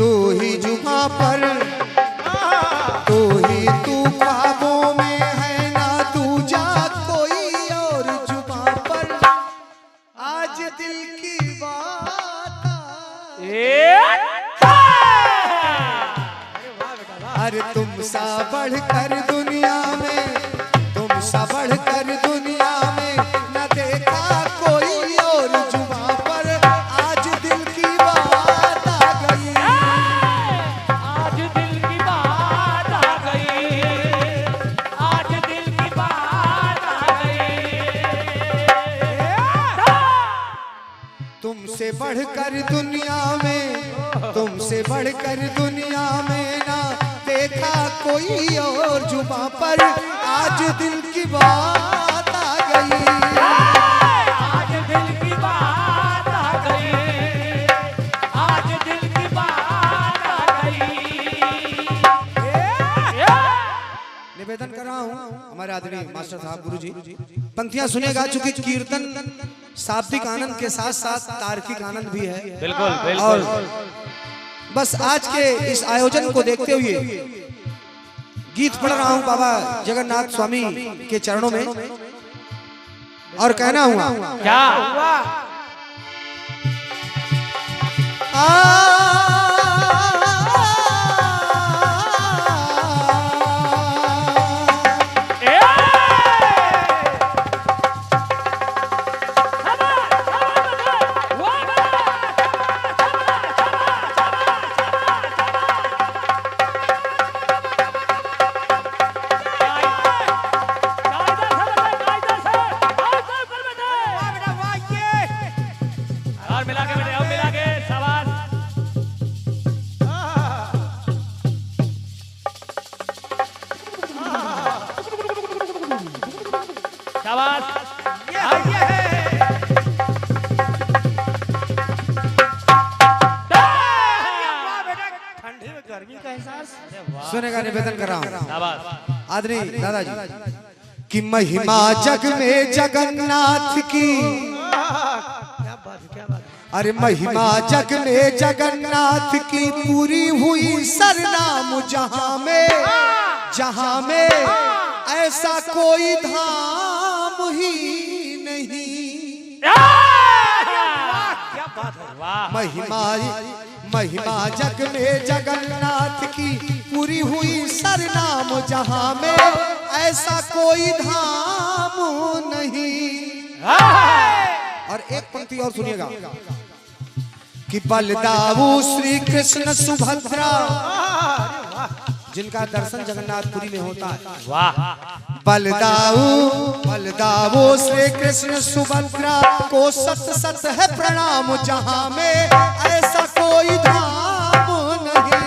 तू ही जुबां पर, तू ही तू ख्वाबों में है ना दूजा कोई और जुबां पर। आज दिल की बात अरे तुम सा बढ़कर दुनिया में, तुम सा बढ़कर दुनिया में न देखा कोई और जुबां पर। आज दिल की बात आ गई, आज दिल की बात आ गई, आज दिल की बात आ गई। तुमसे बढ़कर दुनिया में, तुमसे बढ़कर दुनिया में ना देखा कोई और जुबां पर। आज दिल की बात आ गई, आज दिल की बात आ गई, आज दिल की बात आ गई। निवेदन कर रहा हूँ हमारे आदरणीय मास्टर साहब गुरुजी, पंक्तियां सुनेगा। चूंकि कीर्तन शाब्दिक आनंद के साथ साथ तार्किक आनंद भी है। बिल्कुल और बस आज के इस आयोजन को देखते हुए गीत पढ़ रहा हूँ बाबा जगन्नाथ स्वामी के चरणों में, और कहना हुआ क्या मिला के बेटे, अब मिला के शाबाश। शाबाश। ठंडी में गर्मी का एहसास। सुने का निवेदन कर रहा हूँ शाबाश। आदरणीय दादाजी कि महिमा जग में जगन्नाथ की, क्या बात है, क्या बात है। अरे महिमा जग में जगन्नाथ की पूरी हुई सरनाम जहां में, जहां में ऐसा कोई धाम ही नहीं। क्या बात है। वाह। महिमा महिमा जग में जगन्नाथ की पूरी हुई सरनाम जहां में ऐसा कोई धाम नहीं। और एक पंक्ति और सुनिएगा कि बलदाऊ श्री कृष्ण सुभद्रा, जिनका दर्शन जगन्नाथपुरी में होता है। वाह। बलदाऊ श्री कृष्ण सुभद्रा को सत सत है प्रणाम जहां में ऐसा कोई धाम नहीं।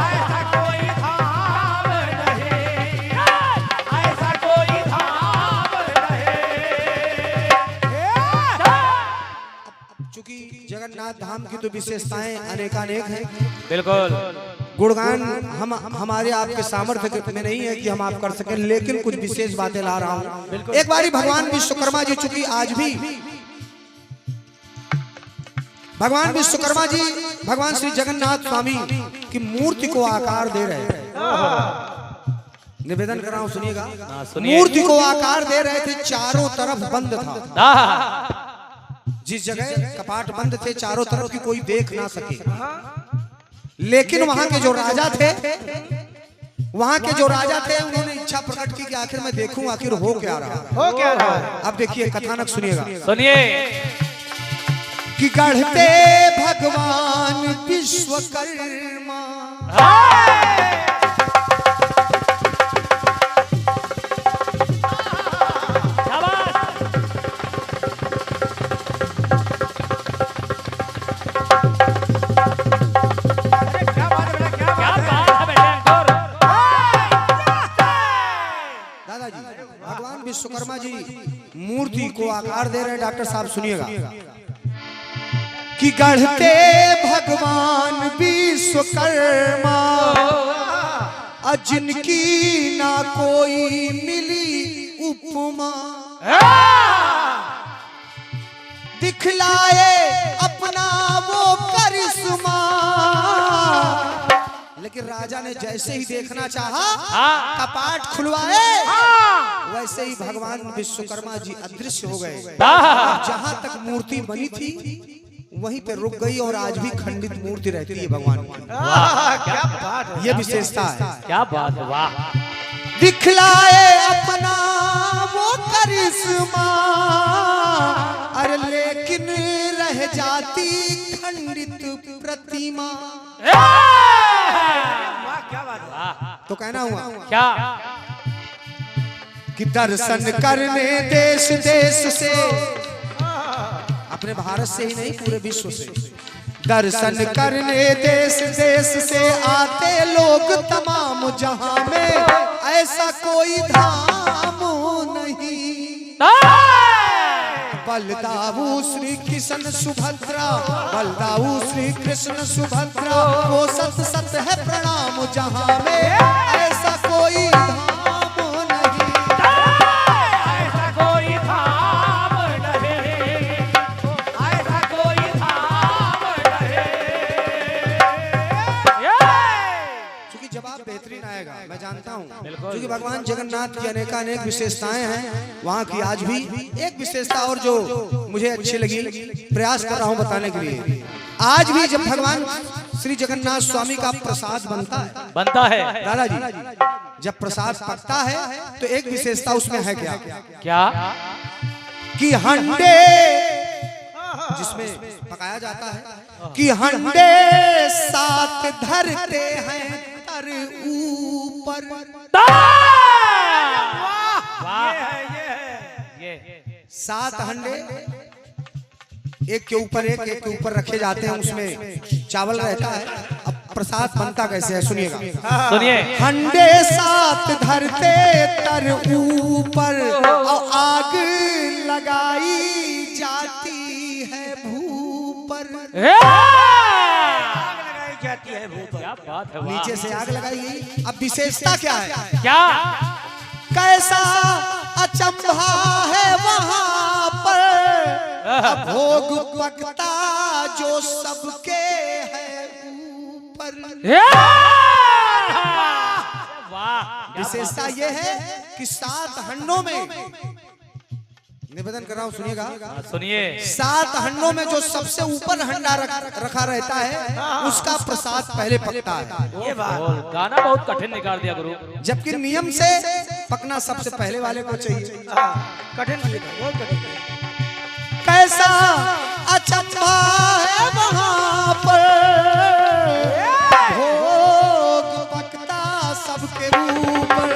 ऐसा कोई धाम नहीं, ऐसा कोई धाम नहीं। चूंकि जगन्नाथ धाम की तो विशेषताएं अनेकानेक हैं। बिल्कुल। गुणगान हम हमारे आपके सामर्थ्य में नहीं है कि हम आप कर सकें, लेकिन कुछ विशेष बातें ला रहा हूं। एक बारी भगवान विश्वकर्मा जी, चूंकि आज भी भगवान विश्वकर्मा जी भगवान श्री जगन्नाथ स्वामी की मूर्ति को आकार दे रहे हैं। निवेदन कर रहा हूं, सुनिएगा। मूर्ति को आकार दे रहे थे, चारों तरफ बंद था। जिस जगह कपाट बंद थे चारों तरफ की कोई देख ना सके, लेकिन वहां के जो राजा थे, वहां के जो राजा थे उन्होंने इच्छा प्रकट की कि आखिर मैं देखूं आखिर हो क्या रहा। हो क्या रहा है। अब देखिए कथानक सुनिएगा। सुनिए। कि गढ़ते भगवान विश्वकर्मा, भगवान विश्वकर्मा जी मूर्ति को आकार दे रहे हैं। डॉक्टर साहब सुनिएगा कि गढ़ते भगवान विश्वकर्मा, जिनकी ना कोई मिली उपमा, दिखलाए अपना वो करिश्मा। लेकिन राजा ने जैसे ही देखना चाहा हाँ। कपाट खुलवाए वैसे ही भगवान विश्वकर्मा जी अदृश्य हो गए। हाँ। जहां तक मूर्ति बनी थी वहीं पे रुक गई और आज भी खंडित मूर्ति रहती है भगवान की। क्या बात है, ये विशेषता है। क्या बात है, वाह। दिखलाए अपना वो करिश्मा अरे लेकिन रह जाती खंडित प्रतिमा। वाह, क्या बात है। तो कहना हुआ क्या कि दर्शन करने देश देश से, अपने भारत से ही नहीं पूरे विश्व से, दर्शन करने देश देश से आते लोग तमाम जहां में ऐसा कोई धाम नहीं। बलदाऊ श्री कृष्ण सुभद्रा, बलदाऊ श्री कृष्ण सुभद्रा, वो सत सत है प्रणाम जहां में ऐसा कोई धाम नहीं। ऐसा कोई धाम नहीं, ऐसा कोई धाम नहीं। क्योंकि जवाब बेहतरीन आएगा, मैं जानता हूँ। बिल्कुल। क्योंकि भगवान जगन्नाथ की अनेकानेक विशेषताएं हैं वहाँ की। आज भी एक विशेषता और जो मुझे अच्छी लगी, प्रयास कर रहा हूँ बताने के लिए। आज भी जब भगवान श्री जगन्नाथ स्वामी का प्रसाद बनता है दादाजी, जब प्रसाद पकता है तो एक विशेषता उसमें है। क्या क्या कि हंडे जिसमें पकाया जाता है कि हंडे साथ धरते हैं तर ऊपर। ये 7 हंडे एक के ऊपर एक, एक के ऊपर रखे जाते हैं, उसमें चावल रहता है। अब प्रसाद बनता कैसे है सुनिएगा। सुनिए। हंडे 7 धरते तर ऊपर और आग लगाई जाती है भू पर। आग लगाई जाती है भू पर। क्या बात है, वाह। नीचे से आग लगाई गई। अब विशेषता क्या है? क्या कैसा अचंभा है वहां पर, भोग पकता जो सबके है ऊपर। वाह। विशेषता यह है कि 7 हंडों में, निवेदन कर रहा हूं सुनिएगा, सुनिए। 7 हंडों में जो सबसे ऊपर हंडा रखा रहता है उसका प्रसाद पहले पकता है। ये बात गाना बहुत कठिन निकाल दिया गुरु। जबकि नियम से पकना सबसे पहले वाले को चाहिए। कठिन गीत है, बहुत कठिन गीत है। कैसा अचंभा है वहां पर, भोग पकता सबके ऊपर।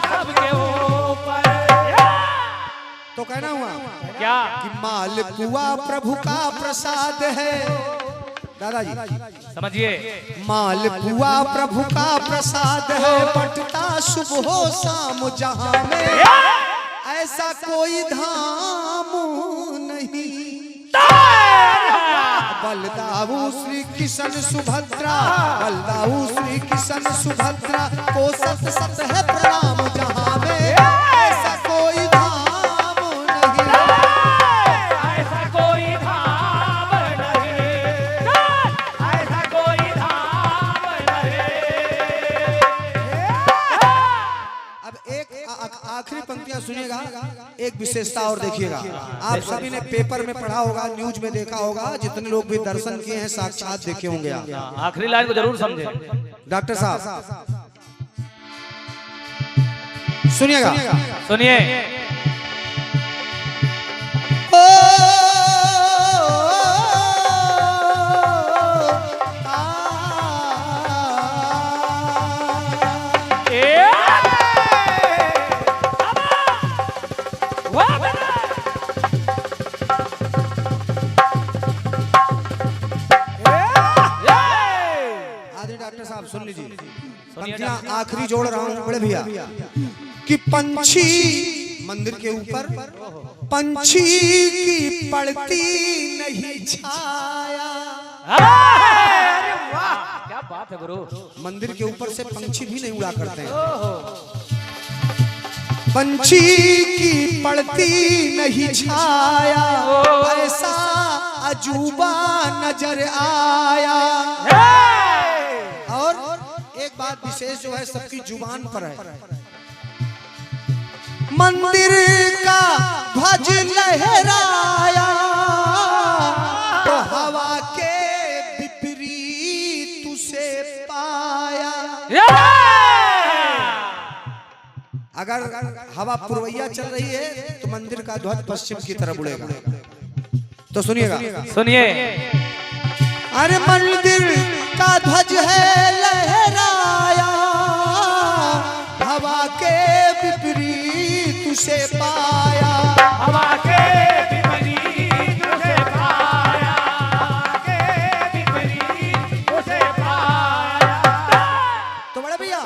सबके ऊपर। तो कहना हुआ क्या कि मालपुआ प्रभु का प्रसाद है दादाजी, समझिए। मालपुआ प्रभु का प्रसाद है, बंटता सुबह हो शाम जहां में ऐसा कोई धाम नहीं। बलदाऊ श्री कृष्ण सुभद्रा, बलदाऊ श्री कृष्ण सुभद्रा, को सत सत है प्रणाम जहां में ऐसा कोई धाम नहीं। ऐसा कोई धाम नहीं, ऐसा कोई धाम नहीं। अब एक आखिरी पंक्तियां सुनिएगा, एक विशेषता और देखिएगा। आप सभी ने पेपर में पढ़ा होगा, न्यूज में देखा होगा, जितने लोग भी दर्शन किए हैं साक्षात देखे होंगे। आखिरी लाइन को जरूर समझे। डॉक्टर साहब सुनिएगा, सुनिए। डॉक्टर साहब सुन लीजिए, पंक्तियां आखिरी जोड़ रहा हूं बड़े भैया। कि पंछी मंदिर के ऊपर, पंछी की पड़ती नहीं छाया। क्या बात है गुरु। मंदिर के ऊपर से पंछी भी नहीं उड़ा करते हैं। पंछी की पड़ती नहीं छाया, ऐसा अजूबा नजर आया। और एक बात विशेष जो है सबकी जुबान पर है, मंदिर का ध्वज लहराया तो हवा के विपरीत उसे पाया। अगर हवा पूर्वैया चल रही है तो मंदिर का ध्वज पश्चिम की तरफ उड़ेगा। तो सुनिएगा, सुनिए। अरे मंदिर का ध्वज है लहराया, हवा के विपरीत उसे पाया। हवा के विपरीत उसे पाया, के विपरीत उसे पाया। तो बड़े भैया,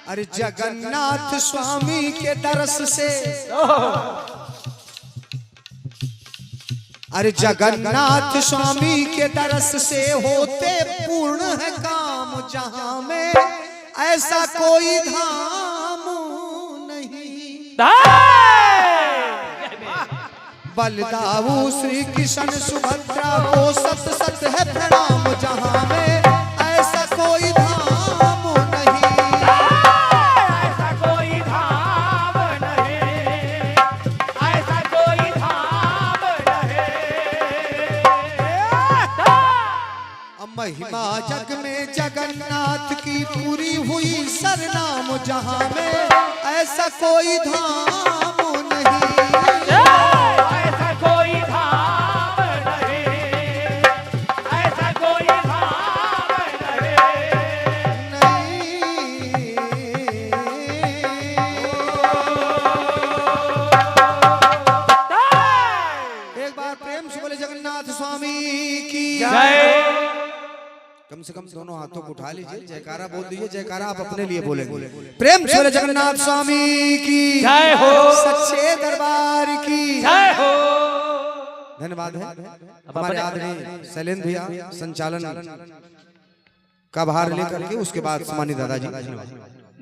अरे जगन्नाथ स्वामी के दरस से, अरे जगन्नाथ स्वामी के दरस से होते पूर्ण है काम जहां में ऐसा कोई धाम नहीं। बलदाऊ श्री कृष्ण सुभद्रा को सत सत है प्रणाम जहां में ऐसा कोई धाम नहीं। ऐसा कोई धाम नहीं, ऐसा कोई धाम नहीं। महिमा जग में जगन्नाथ की पूरी हुई सरनाम जहां में ऐसा कोई धाम नहीं। ऐसा कोई धाम नहीं, ऐसा कोई धाम नहीं। एक बार प्रेम से बोले जगन्नाथ स्वामी की जय। कम से कम दोनों हाथों को उठा लीजिए, जयकारा बोल दीजिए। जयकारा आप अपने लिए बोलेंगे। प्रेम से बोले जगन्नाथ स्वामी की जय हो, सच्चे दरबार की जय हो। धन्यवाद है हमारे आदरणीय शैलेंद्र भैया संचालन का भार लेकर के, उसके बाद सम्मानित दादाजी।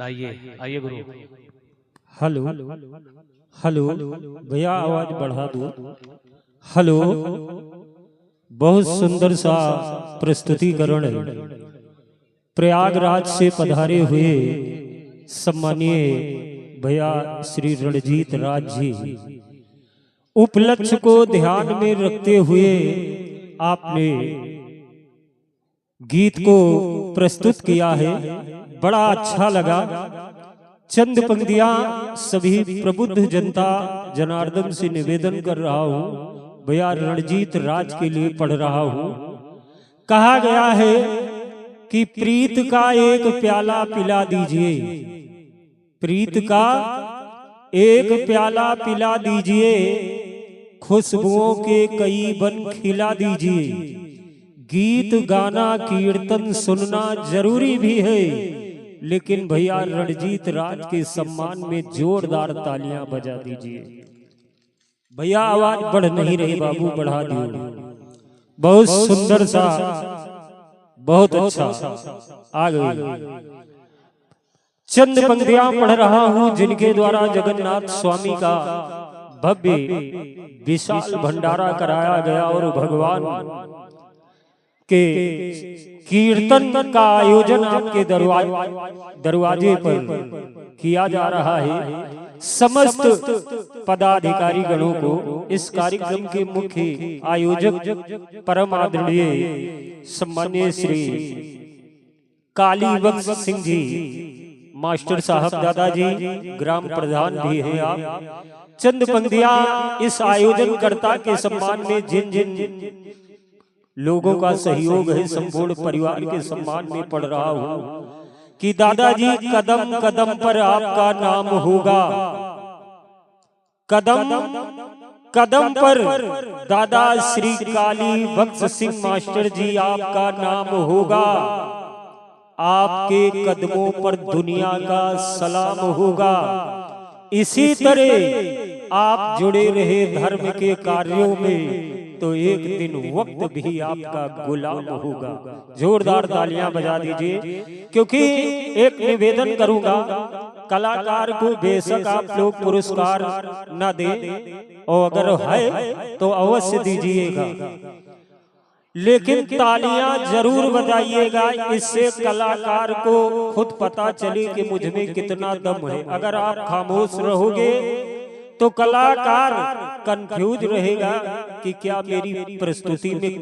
आइए आइए गुरु। हेलो हेलो भैया, आवाज बढ़ा दो। हेलो, बहुत सुंदर सा प्रस्तुतिकरण प्रयागराज से पधारे हुए सम्मानीय भैया श्री रणजीत राज जी, उपलक्ष्य को ध्यान में रखते हुए आपने गीत को प्रस्तुत किया है, बड़ा अच्छा लगा। चंद पंक्तियां सभी प्रबुद्ध जनता जनार्दन से निवेदन कर रहा हूं, भैया रणजीत राज के लिए पढ़ रहा हूं। कहा गया है कि प्रीत का एक प्याला पिला दीजिए, प्रीत का एक प्याला पिला दीजिए, खुशबुओं के कई बन खिला दीजिए। गीत गाना कीर्तन सुनना जरूरी भी है, लेकिन भैया रणजीत राज के सम्मान में जोरदार तालियां बजा दीजिए। भैया आवाज बढ़ नहीं रही बाबू, बढ़ा दियो। बहुत सुंदर सा, बहुत अच्छा आ गई। चंद पंक्तियां पढ़ रहा हूं जिनके द्वारा जगन्नाथ स्वामी का भव्य विशाल भंडारा कराया गया और भगवान के कीर्तन का आयोजन आपके दरवाजे पर किया जा रहा है। समस्त पदाधिकारी गणों को, इस कार्यक्रम के मुख्य आयोजक परम आदरणीय सम्माननीय श्री कालीवंश सिंह जी मास्टर साहब दादाजी, ग्राम प्रधान भी हैं आप। चंद पंक्तियां इस आयोजनकर्ता के सम्मान में जिन जिन लोगों का सहयोग है, संपूर्ण परिवार के सम्मान में पढ़ रहा हूं कि दादाजी कदम कदम पर आपका नाम होगा, कदम कदम पर दादा श्री कालीवंश सिंह मास्टर जी आपका नाम होगा। आपके कदमों पर दुनिया का सलाम होगा। इसी तरह आप जुड़े रहे धर्म के कार्यों में तो एक दिन वक्त भी आपका गुलाम होगा। जोरदार तालियां बजा दीजिए, क्योंकि एक निवेदन करूंगा कलाकार को बेशक आप लोग पुरस्कार न दें, और अगर है तो अवश्य दीजिएगा, लेकिन तालियां जरूर बजाइएगा। इससे कलाकार को खुद पता चले कि मुझ में कितना दम है। अगर आप खामोश रहोगे तो कलाकार कंफ्यूज रहेगा कि क्या मेरी प्रस्तुति में